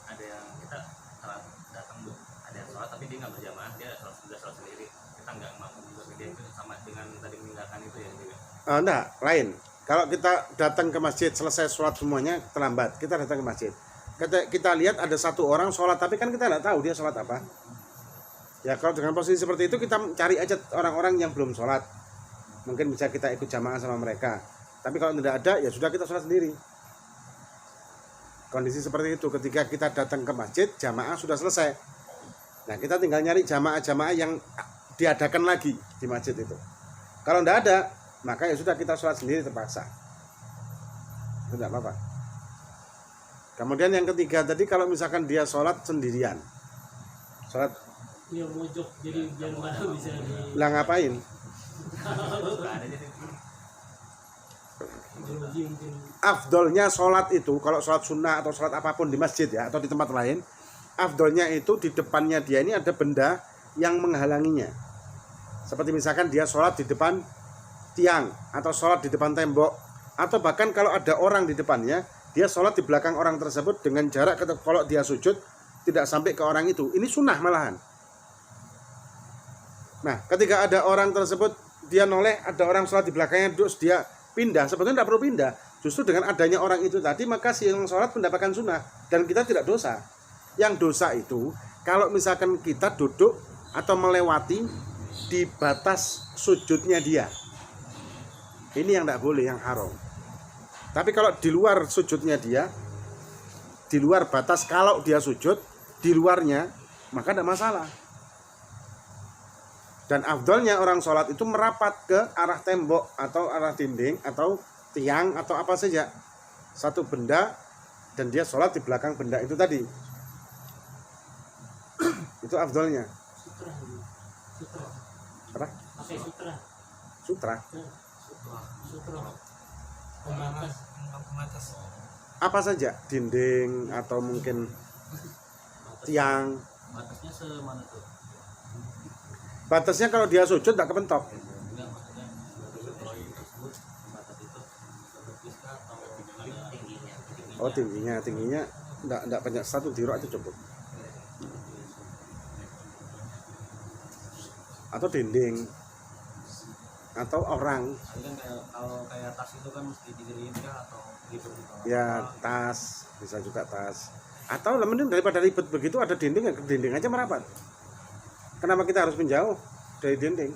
Ada yang kita telat datang bu ada yang sholat tapi dia nggak berjamaah dia sudah sholat sendiri kita nggak mampu juga dia itu sama dengan tadi meninggalkan itu ya juga. Enggak, lain. Kalau kita datang ke masjid selesai sholat semuanya terlambat, kita datang ke masjid. Kita lihat ada satu orang sholat, tapi kan kita nggak tahu dia sholat apa. Ya kalau dengan posisi seperti itu kita cari aja orang-orang yang belum sholat. Mungkin bisa kita ikut jamaah sama mereka. Tapi kalau tidak ada, ya sudah kita sholat sendiri. Kondisi seperti itu ketika kita datang ke masjid, jamaah sudah selesai. Nah kita tinggal nyari jamaah-jamaah yang diadakan lagi di masjid itu. Kalau tidak ada, maka ya sudah kita sholat sendiri terpaksa. Itu tidak apa-apa. Kemudian yang ketiga tadi, kalau misalkan dia sholat sendirian, sholat Dia mojok jadi biar nggak bisa di lah ngapain? grogi mungkin. Afdolnya sholat itu, kalau sholat sunnah atau sholat apapun di masjid ya, atau di tempat lain, afdolnya itu di depannya dia ini ada benda yang menghalanginya. Seperti misalkan dia sholat di depan tiang, atau sholat di depan tembok, atau bahkan kalau ada orang di depannya, dia sholat di belakang orang tersebut dengan jarak kalau dia sujud tidak sampai ke orang itu. Ini sunnah malahan. Nah, ketika ada orang tersebut, dia noleh, ada orang sholat di belakangnya, terus dia pindah, sebetulnya tidak perlu pindah. Justru dengan adanya orang itu tadi, maka si yang sholat mendapatkan sunnah, dan kita tidak dosa. Yang dosa itu, kalau misalkan kita duduk atau melewati di batas sujudnya dia. Ini yang tidak boleh, yang haram. Tapi kalau di luar sujudnya dia, di luar batas, kalau dia sujud, di luarnya, maka tidak masalah. Dan afdolnya orang sholat itu merapat ke arah tembok atau arah dinding atau tiang atau apa saja, satu benda, dan dia sholat di belakang benda itu tadi. Itu afdolnya. Sutra. Apa? Pakai sutra. Sutra. Sutra. Pembatas. Apa saja, dinding atau mungkin tiang. Batasnya semana tuh? Batasnya kalau dia sujud tidak kepentok. Enggak, maksudnya tersebut batas itu berpis atau tingginya? Oh tingginya tidak banyak, satu dirok itu cukup. Atau dinding atau orang. Tapi kan kalau kayak tas itu kan mesti digeriin kah atau gitu? Ya tas, bisa juga tas. Atau mending daripada ribet begitu ada dinding, ke dinding aja merapat. Kenapa kita harus menjauh dari dinding?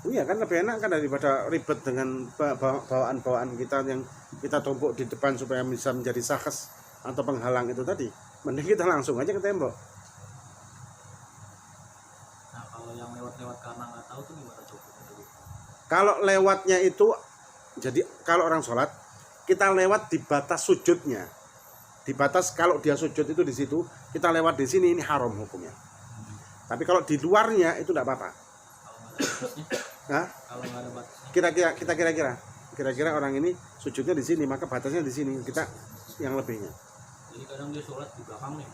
Iya kan lebih enak kan daripada ribet dengan bawaan-bawaan kita yang kita tumpuk di depan supaya bisa menjadi sahes atau penghalang itu tadi. Mending kita langsung aja ke tembok. Nah kalau yang lewat-lewat karena nggak tahu tuh gimana tuh? Kalau lewatnya itu, jadi kalau orang sholat kita lewat di batas sujudnya. Di batas kalau dia sujud itu di situ, kita lewat di sini, ini haram hukumnya. Tapi kalau di luarnya itu tidak apa-apa. Nah, Kalau nggak ada batasnya? kira-kira orang ini sujudnya di sini, maka batasnya di sini, kita yang lebihnya. Jadi kadang dia sholat di belakang nih,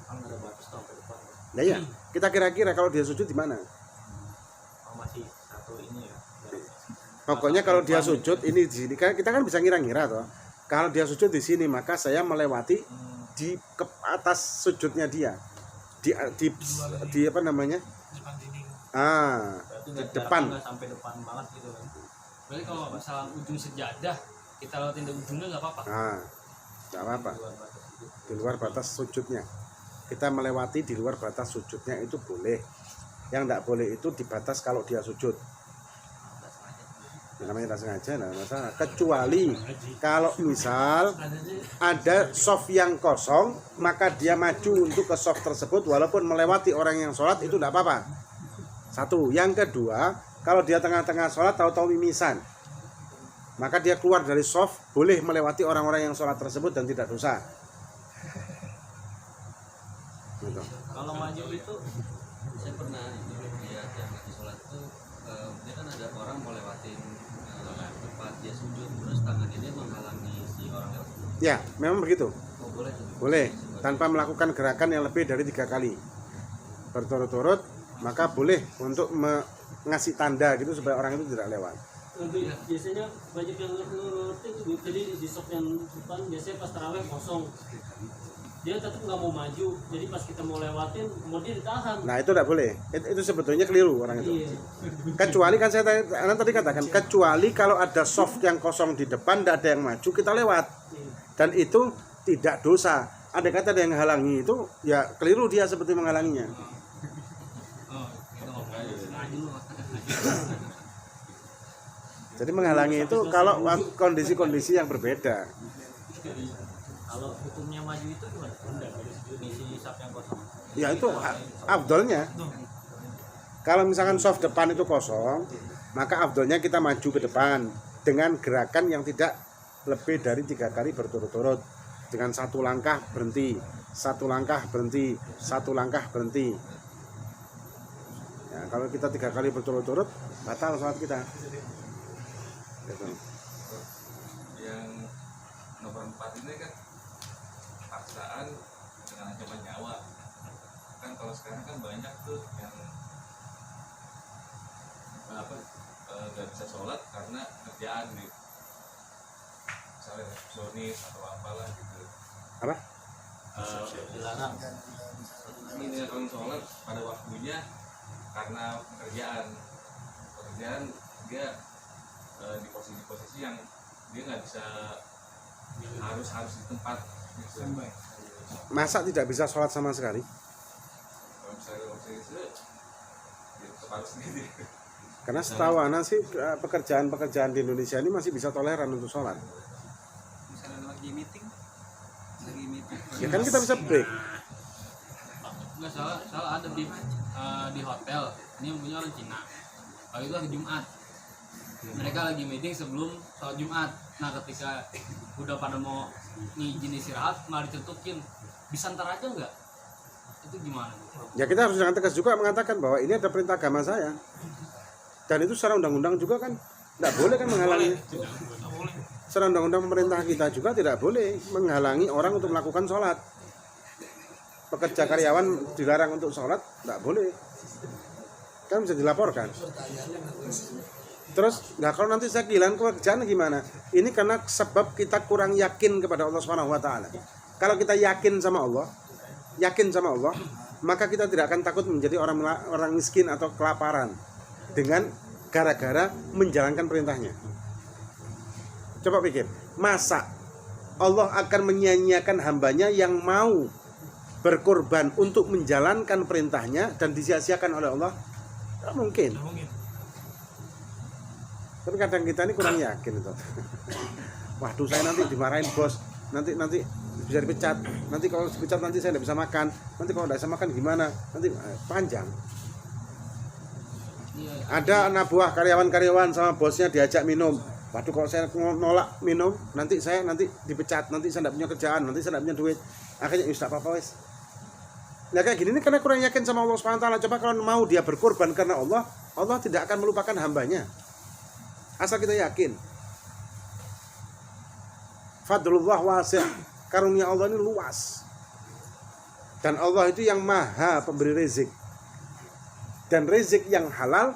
kan nggak ada batas sampai depan. Nah iya, kita kira-kira kalau dia sujud di mana? Oh masih satu ini ya. Pokoknya kalau dia sujud ini di sini, kita kan bisa ngira-ngira toh. Kalau dia sujud di sini, maka saya melewati di ke atas sujudnya dia. Di apa namanya? Berarti Di nggak depan. nggak sampai depan banget gitu kan? Berarti kalau misalnya ujung sejadah kita lewatin dari ujungnya nggak apa-apa. Tidak apa-apa. Di luar batas itu. Di luar batas sujudnya. Kita melewati di luar batas sujudnya itu boleh. Yang tidak boleh itu di batas kalau dia sujud. Namanya tak sengaja, nah masalah. Kecuali kalau misal ada soft yang kosong, maka dia maju untuk ke soft tersebut walaupun melewati orang yang sholat itu tidak apa-apa. Satu. Yang kedua, kalau dia tengah-tengah sholat tahu-tahu mimisan, maka dia keluar dari soft, boleh melewati orang-orang yang sholat tersebut dan tidak dosa. Gitu. Kalau maju itu Saya pernah lihat yang lagi sholat itu dia kan ada orang mau lewatin tempat dia sujud, terus tangannya dia menghalangi si orang yang Ya, memang begitu. boleh tuh. Boleh, tanpa melakukan gerakan yang lebih dari 3 kali berturut-turut, maka boleh untuk ngasih tanda gitu supaya orang itu tidak lewat. biasanya banyak yang ngerti tuh, jadi di soft yang depan biasanya pas taraweh kosong, dia tetap nggak mau maju, jadi pas kita mau lewatin kemudian ditahan. Nah itu tidak boleh, itu sebetulnya keliru orang itu. Iya. Kecuali kan tadi katakan, kecuali kalau ada soft yang kosong di depan, tidak ada yang maju, kita lewat, Iya. dan itu tidak dosa. Ada kata ada yang halangi itu, ya keliru dia seperti menghalanginya. Oh, itu ngomong maju lu. Jadi menghalangi itu kalau kondisi-kondisi yang berbeda. Kalau hukumnya maju itu gimana? Ngisi sap yang kosong. Ya itu afdolnya. Kalau misalkan soft depan itu kosong, maka afdolnya kita maju ke depan dengan gerakan yang tidak lebih dari 3 kali berturut-turut. Dengan 1 langkah berhenti, 1 langkah berhenti, 1 langkah berhenti. Ya, kalau kita 3 kali berturut-turut, batal sholat kita. Gitu. Yang nomor 4 ini kan paksaan dengan ancaman nyawa. Kan kalau sekarang kan banyak tuh yang nggak bisa sholat karena kerjaan nih, misalnya resepsionis atau apalah gitu. Apa? Dilarang ini orang sholat pada waktunya karena pekerjaan dia di posisi yang dia nggak bisa, harus di tempat gitu. Masa tidak bisa sholat sama sekali? Kalau misalnya itu ya tetap harus sendiri. Karena setahu anak sih pekerjaan di Indonesia ini masih bisa toleran untuk sholat. Misalnya lagi meeting Ya kan kita bisa break. Nggak salah ada di hotel. Ini yang punya orang Cina. Kalau itu hari Jumat. Mereka lagi meeting sebelum sholat Jumat. Nah ketika udah pada mau ngizin istirahat malah ditentukin bisa ntar aja nggak? Itu gimana? Ya kita harus dengan tegas juga mengatakan bahwa ini ada perintah agama saya. Dan itu secara undang-undang juga kan tidak boleh kan menghalangi. Secara undang-undang pemerintah kita juga tidak boleh menghalangi orang untuk melakukan sholat. Pekerja karyawan dilarang untuk sholat, tidak boleh. Kan bisa dilaporkan. Terus, nah kalau nanti saya kehilangan pekerjaan gimana? Ini karena sebab kita kurang yakin kepada Allah Subhanahu Wa Taala. Kalau kita yakin sama Allah, maka kita tidak akan takut menjadi orang miskin atau kelaparan dengan gara-gara menjalankan perintahnya. Coba pikir, masa Allah akan menyia-nyiakan hambanya yang mau berkorban untuk menjalankan perintahnya dan disia-siakan oleh Allah? Tidak mungkin. Tapi kadang kita ini kurang yakin itu. Waduh, saya nanti dimarahin bos, nanti bisa dipecat, nanti kalau dipecat nanti saya tidak bisa makan, nanti kalau tidak bisa makan gimana, nanti panjang. Ada anak buah karyawan-karyawan sama bosnya diajak minum. Waduh, kalau saya nolak minum, nanti saya dipecat, nanti saya tidak punya kerjaan, nanti saya tidak punya duit. Akhirnya tidak apa-apa wes. Nah kayak gini ini karena kurang yakin sama Allah Subhanahu Wa Taala. Coba kalau mau dia berkorban karena Allah, Allah tidak akan melupakan hambanya. Asal kita yakin. Fadlullah wasi', karunia Allah ini luas. Dan Allah itu yang maha pemberi rezeki. Dan rezeki yang halal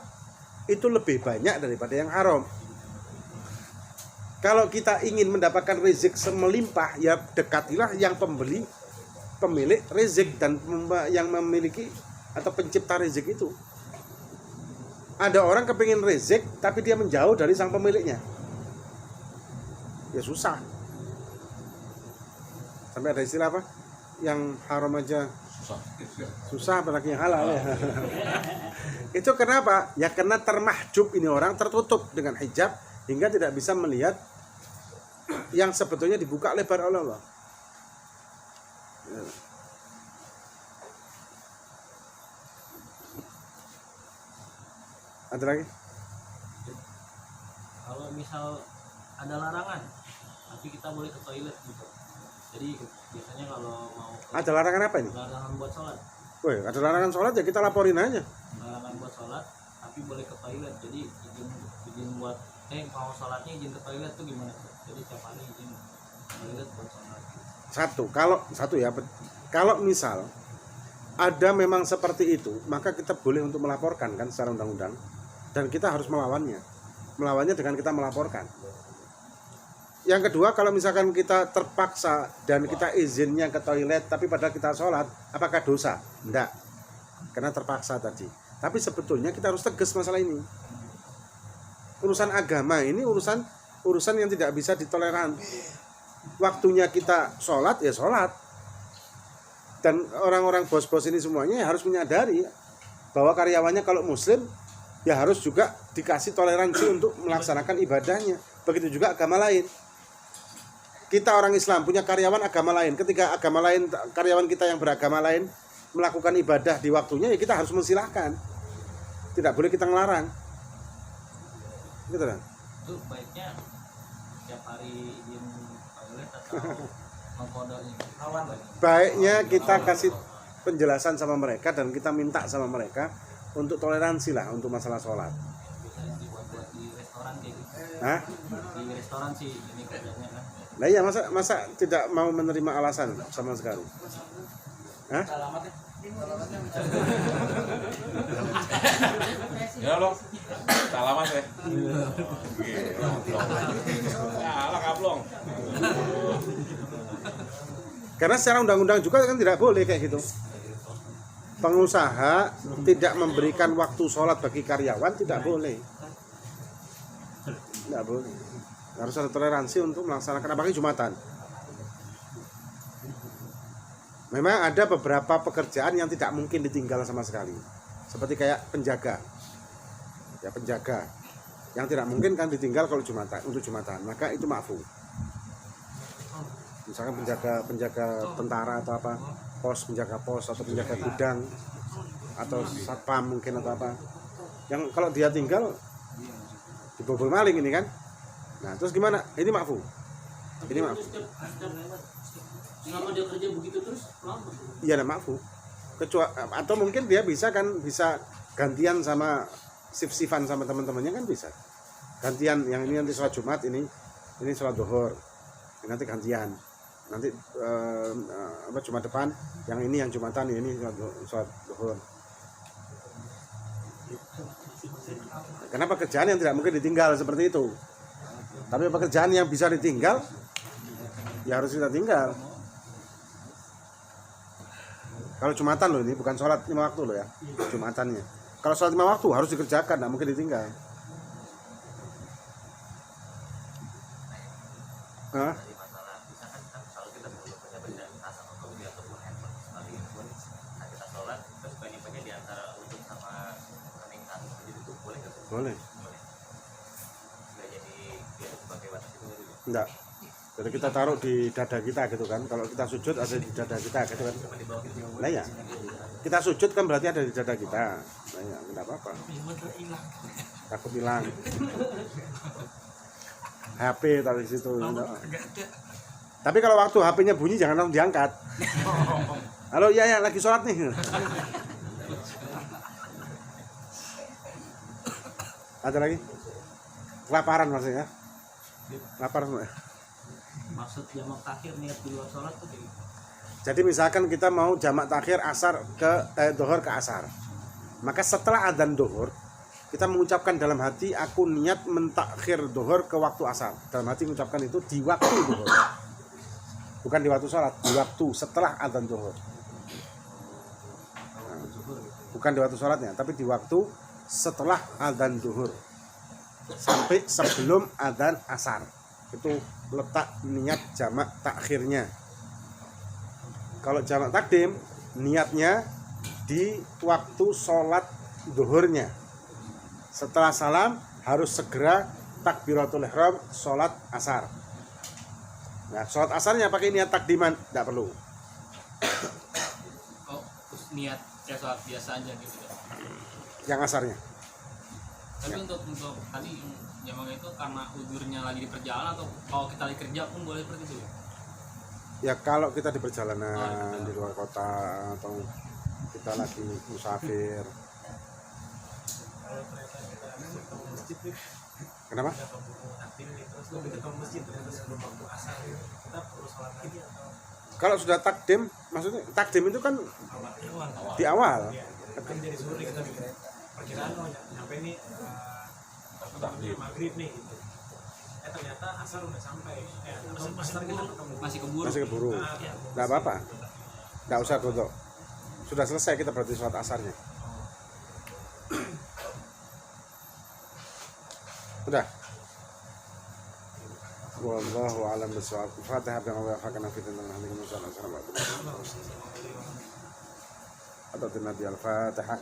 itu lebih banyak daripada yang haram. Kalau kita ingin mendapatkan rezeki semelimpah, ya dekatilah yang pemilik rezeki dan yang memiliki atau pencipta rezeki itu. Ada orang kepingin rezeki tapi dia menjauh dari sang pemiliknya. Ya susah. Sampai ada istilah apa? Yang haram aja susah apalagi yang halal ya. Itu kenapa? Ya karena termahjub ini orang, tertutup dengan hijab hingga tidak bisa melihat yang sebetulnya dibuka lebar oleh Allah. Ada lagi? Kalau misal ada larangan tapi kita boleh ke toilet gitu, jadi biasanya kalau mau Ada larangan apa ini? larangan buat sholat, Woi, ada larangan sholat ya kita laporin aja. larangan buat sholat tapi boleh ke toilet, jadi izin buat mau sholatnya izin ke toilet tuh gimana? Jadi tiap hari izin ke toilet buat sholat. Kalau misal ada memang seperti itu, maka kita boleh untuk melaporkan kan secara undang-undang, dan kita harus melawannya. melawannya dengan kita melaporkan. Yang kedua, kalau misalkan kita terpaksa dan kita izinnya ke toilet tapi padahal kita sholat, apakah dosa? Enggak, karena terpaksa tadi. Tapi sebetulnya kita harus tegas masalah ini. Urusan agama ini urusan yang tidak bisa ditoleran. Waktunya kita sholat ya sholat. Dan orang-orang bos-bos ini semuanya harus menyadari bahwa karyawannya kalau muslim ya harus juga dikasih toleransi untuk melaksanakan ibadahnya. Begitu juga agama lain. Kita orang Islam punya karyawan agama lain. Ketika agama lain, karyawan kita yang beragama lain melakukan ibadah di waktunya, ya kita harus mensilahkan. Tidak boleh kita ngelarang. Gitu kan? Itu baiknya tiap hari izin toilet atau mengkodoknya lawan. Baiknya kita kasih penjelasan sama mereka dan kita minta sama mereka untuk toleransi lah untuk masalah sholat. Bisa dibuat di restoran kayak gitu. Hah? Di restoran sih ini kerjanya kan. Nah iya, masa tidak mau menerima alasan sama sekali? Hah? Ya lo, salaman ya. Alah kaplong. Karena secara undang-undang juga kan tidak boleh kayak gitu. Pengusaha tidak memberikan waktu sholat bagi karyawan tidak boleh. Tidak boleh. Harus ada toleransi untuk melaksanakan, apalagi Jumatan. Memang ada beberapa pekerjaan yang tidak mungkin ditinggal sama sekali. Seperti kayak penjaga. Ya penjaga. Yang tidak mungkin kan ditinggal kalau Jumatan, untuk Jumatan. Maka itu maafu. Misalkan penjaga tentara atau apa, penjaga pos atau penjaga gudang atau satpam mungkin atau apa. Yang kalau dia tinggal dibobol maling ini kan. Nah, terus gimana? Ini maafu. Ini maafu. Selama dia kerja begitu terus, kenapa? Iya, ada maafu. Atau mungkin dia bisa gantian sama shift-shiftan sama teman-temannya kan bisa. Gantian, yang ini nanti sholat Jumat, ini sholat Zuhur. Nanti gantian. Nanti Jumat depan yang ini yang Jumatan, ini sholat Zuhur. Karena pekerjaan yang tidak mungkin ditinggal seperti itu. Tapi pekerjaan yang bisa ditinggal ya harus kita tinggal. Kalau Jumatan loh, ini bukan sholat 5 waktu loh ya, Jumatannya. Kalau sholat 5 waktu harus dikerjakan, tidak mungkin ditinggal. Hah? Masalah misalkan kan kalau kita punya benda tas atau kopi ataupun handphone sekali pun kita sholat terus banyak-banyak di antara untuk sama rekening tas itu boleh nggak? Boleh. Nggak jadi ya, sebagai batas itu gitu. Enggak. Jadi kita taruh di dada kita gitu kan. Kalau kita sujud ada di dada kita gitu kan. Nah ya. Kita sujud kan berarti ada di dada kita. Nah ya, enggak apa-apa. Takut hilang. HP taruh di situ. Tapi kalau waktu HP-nya bunyi jangan langsung diangkat. Halo, iya lagi sholat nih. Ada lagi? Kelaparan maksudnya. Lapar semua. Maksud jamak takhir niat di luar sholat tuh kayak gitu. Jadi misalkan kita mau jamak takhir asar ke dohor ke asar, maka setelah adzan dohor kita mengucapkan dalam hati aku niat mentakhir dohor ke waktu asar. Dalam hati mengucapkan itu di waktu dohor, bukan di waktu sholat, di waktu setelah adzan dohor. Nah, bukan di waktu sholatnya, tapi di waktu setelah adzan dohor sampai sebelum adzan asar. Itu letak niat jamak takhirnya. Kalau jamak takdim niatnya di waktu sholat zuhurnya. Setelah salam harus segera takbiratul ihram sholat asar. Nah, sholat asarnya pakai niat takdiman tidak perlu. Oh, terus niat ya sholat biasa aja gitu ya. Yang asarnya. Tapi untuk tadi jamak itu karena udurnya lagi di perjalanan atau kalau kita lagi kerja pun boleh seperti itu ya? Ya kalau kita di perjalanan di luar kota atau kita lagi musafir. Kenapa? Kalau sudah takdim, maksudnya takdim itu kan di awal. Takbir. maghrib nih gitu. Ternyata asar udah sampai. Asar kita ketemu. Masih keburu. Masih keburu. Nah, ya. Nggak apa-apa. Nggak usah duduk. Sudah selesai kita berarti sholat asarnya. Udah. Wallahu a'lam bishawab. Fatihah dan Allah akan nafikan dengan hati kami Assalamualaikum. Atau Nabi Al-Fatihah.